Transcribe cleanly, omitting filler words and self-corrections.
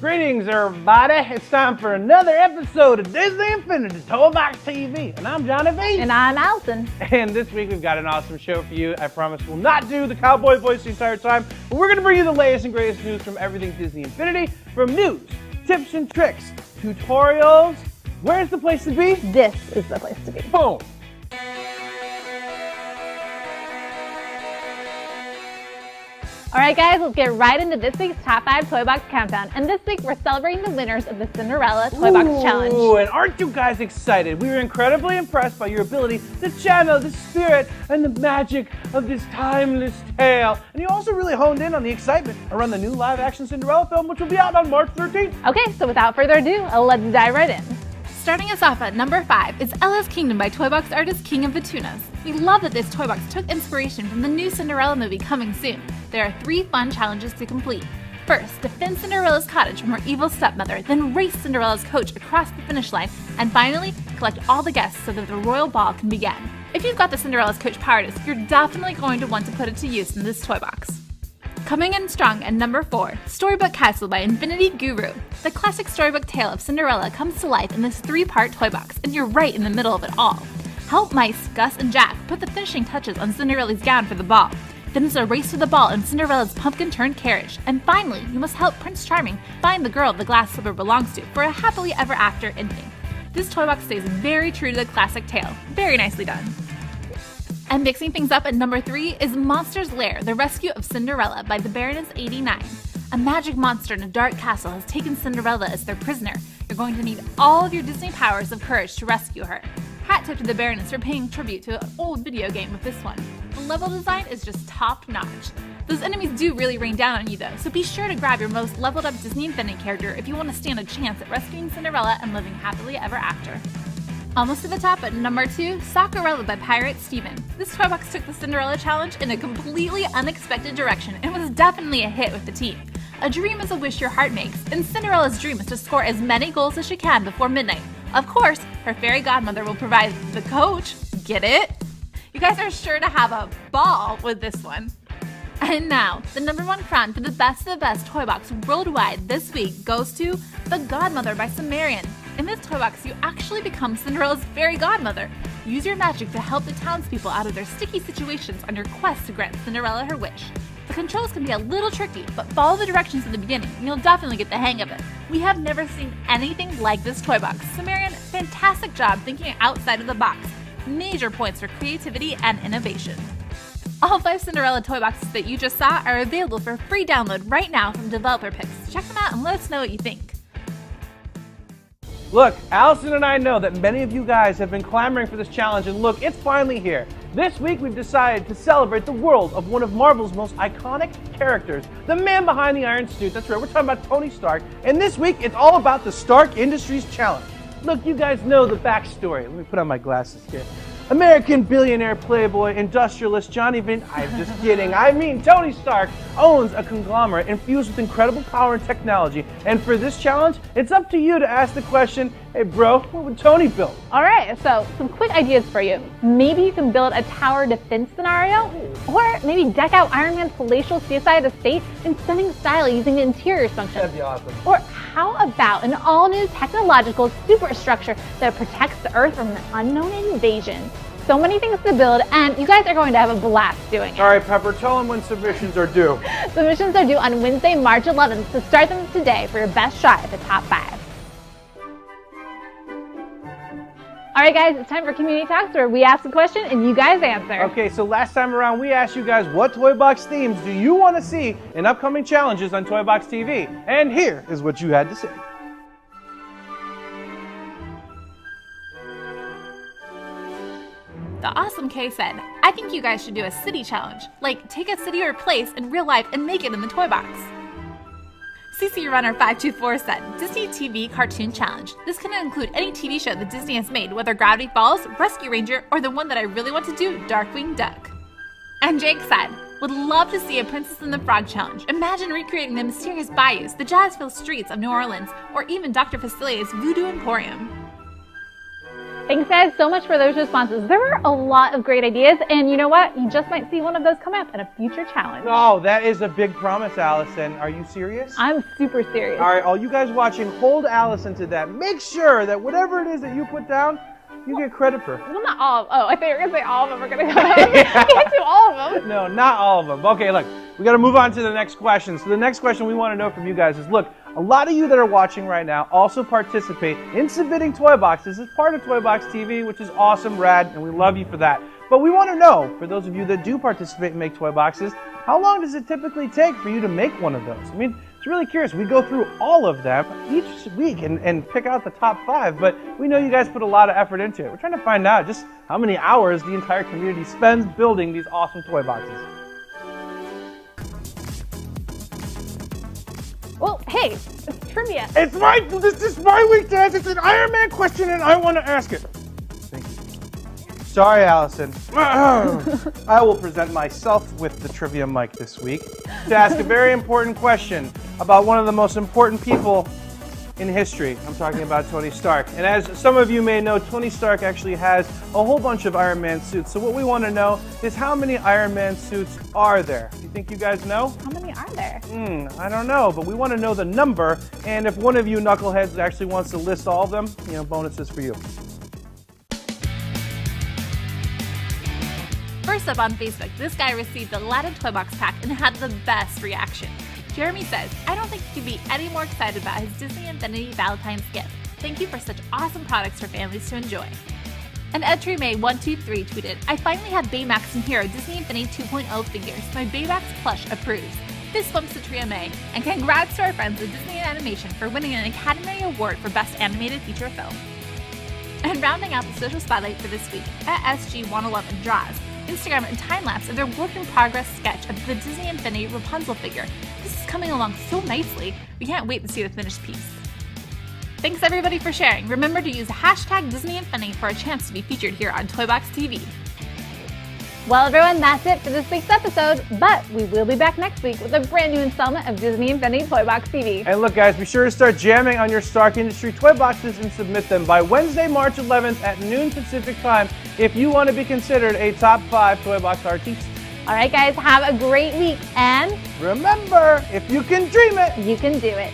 Greetings, everybody. It's time for another episode of Disney Infinity Toy Box TV. And I'm Johnny V. And I'm Allison. And this week we've got an awesome show for you. I promise we'll not do the cowboy voice the entire time, but we're going to bring you the latest and greatest news from everything Disney Infinity. From news, tips and tricks, tutorials. Where's the place to be? This is the place to be. Boom. Alright guys, let's get right into this week's Top 5 Toy Box Countdown. And this week we're celebrating the winners of the Cinderella Toy Box Challenge. Ooh, and aren't you guys excited? We were incredibly impressed by your ability to channel the spirit and the magic of this timeless tale. And you also really honed in on the excitement around the new live-action Cinderella film, which will be out on March 13th. Okay, so without further ado, let's dive right in. Starting us off at number 5 is Ella's Kingdom by Toy Box artist King of the Tunas. We love that this toy box took inspiration from the new Cinderella movie coming soon. There are 3 fun challenges to complete. First, defend Cinderella's cottage from her evil stepmother, then race Cinderella's coach across the finish line, and finally, collect all the guests so that the royal ball can begin. If you've got the Cinderella's coach power disc, you're definitely going to want to put it to use in this toy box. Coming in strong at number 4, Storybook Castle by Infinity Guru. The classic storybook tale of Cinderella comes to life in this 3-part toy box, and you're right in the middle of it all. Help Mice, Gus, and Jack put the finishing touches on Cinderella's gown for the ball. Then it's a race to the ball in Cinderella's pumpkin-turned carriage. And finally, you must help Prince Charming find the girl the glass slipper belongs to for a happily ever after ending. This toy box stays very true to the classic tale. Very nicely done. And mixing things up at number 3 is Monster's Lair, The Rescue of Cinderella by the Baroness 89. A magic monster in a dark castle has taken Cinderella as their prisoner. You're going to need all of your Disney powers of courage to rescue her. Hat tip to the Baroness for paying tribute to an old video game with this one. The level design is just top notch. Those enemies do really rain down on you though, so be sure to grab your most leveled up Disney Infinity character if you want to stand a chance at rescuing Cinderella and living happily ever after. Almost to the top at number 2, Soccerella by Pirate Steven. This toy box took the Cinderella challenge in a completely unexpected direction and was definitely a hit with the team. A dream is a wish your heart makes, and Cinderella's dream is to score as many goals as she can before midnight. Of course, her fairy godmother will provide the coach. Get it? You guys are sure to have a ball with this one. And now, the number 1 crown for the best of the best toy box worldwide this week goes to The Godmother by Cimmerian. In this toy box, you actually become Cinderella's fairy godmother. Use your magic to help the townspeople out of their sticky situations on your quest to grant Cinderella her wish. The controls can be a little tricky, but follow the directions in the beginning and you'll definitely get the hang of it. We have never seen anything like this toy box. Cimmerian, fantastic job thinking outside of the box. Major points for creativity and innovation. All 5 Cinderella toy boxes that you just saw are available for free download right now from Developer Picks. Check them out and let us know what you think. Look, Allison and I know that many of you guys have been clamoring for this challenge, and look, it's finally here. This week we've decided to celebrate the world of one of Marvel's most iconic characters, the man behind the Iron Suit. That's right, we're talking about Tony Stark, and this week it's all about the Stark Industries Challenge. Look, you guys know the backstory. Let me put on my glasses here. American billionaire, playboy, industrialist Johnny Vin. I'm just kidding. I mean, Tony Stark owns a conglomerate infused with incredible power and technology. And for this challenge, it's up to you to ask the question, hey bro, what would Tony build? Alright, so some quick ideas for you. Maybe you can build a tower defense scenario, or maybe deck out Iron Man's palatial seaside estate in stunning style using the interiors function. That'd be awesome. Or how about an all-new technological superstructure that protects the Earth from an unknown invasion? So many things to build, and you guys are going to have a blast doing it. All right, Pepper, tell them when submissions are due. Submissions are due on Wednesday, March 11th, so start them today for your best shot at the top 5. Alright guys, it's time for Community Talks, where we ask a question and you guys answer. Okay, so last time around we asked you guys what Toy Box themes do you want to see in upcoming challenges on Toy Box TV? And here is what you had to say. The Awesome K said, I think you guys should do a city challenge. Like, take a city or place in real life and make it in the toy box. CC Runner 524 said, Disney TV Cartoon Challenge. This can include any TV show that Disney has made, whether Gravity Falls, Rescue Ranger, or the one that I really want to do, Darkwing Duck. And Jake said, would love to see a Princess and the Frog Challenge. Imagine recreating the mysterious bayous, the jazz-filled streets of New Orleans, or even Dr. Facilier's Voodoo Emporium. Thanks guys so much for those responses. There were a lot of great ideas, and you know what? You just might see one of those come up in a future challenge. Oh, that is a big promise, Allison. Are you serious? I'm super serious. All right, all you guys watching, hold Allison to that. Make sure that whatever it is that you put down, you get credit for. Well, not all. Oh, I thought you were going to say all of them are going to come out. You can't do all of them. No, not all of them. Okay, look, we got to move on to the next question. So the next question we want to know from you guys is, look, a lot of you that are watching right now also participate in submitting toy boxes as part of Toy Box TV, which is awesome, rad, and we love you for that. But we want to know, for those of you that do participate and make toy boxes, how long does it typically take for you to make one of those? I mean, it's really curious. We go through all of them each week and pick out the top 5, but we know you guys put a lot of effort into it. We're trying to find out just how many hours the entire community spends building these awesome toy boxes. Well, hey, it's trivia. This is my week to ask. It's an Iron Man question and I want to ask it. Thank you. Sorry, Allison. I will present myself with the trivia mic this week to ask a very important question about one of the most important people in history. I'm talking about Tony Stark. And as some of you may know, Tony Stark actually has a whole bunch of Iron Man suits. So what we want to know is how many Iron Man suits are there? You think you guys know? How many are there? I don't know, but we want to know the number. And if one of you knuckleheads actually wants to list all of them, bonuses for you. First up on Facebook, this guy received the Aladdin Toy Box pack and had the best reaction. Jeremy says, I don't think he could be any more excited about his Disney Infinity Valentine's gift. Thank you for such awesome products for families to enjoy. And EdTreeMay123 tweeted, I finally have Baymax and Hero Disney Infinity 2.0 figures. My Baymax plush approves. This bumps to Trio May, and congrats to our friends at Disney Animation for winning an Academy Award for Best Animated Feature Film. And rounding out the social spotlight for this week, at SG111 Draws, Instagram and time-lapse of their work-in-progress sketch of the Disney Infinity Rapunzel figure. This is coming along so nicely, we can't wait to see the finished piece. Thanks everybody for sharing. Remember to use the hashtag DisneyInfinity for a chance to be featured here on Toy Box TV. Well, everyone, that's it for this week's episode, but we will be back next week with a brand new installment of Disney Infinity Toy Box TV. And look, guys, be sure to start jamming on your Stark Industry toy boxes and submit them by Wednesday, March 11th at noon Pacific time if you want to be considered a top 5 toy box artiste. All right, guys, have a great week, and remember, if you can dream it, you can do it.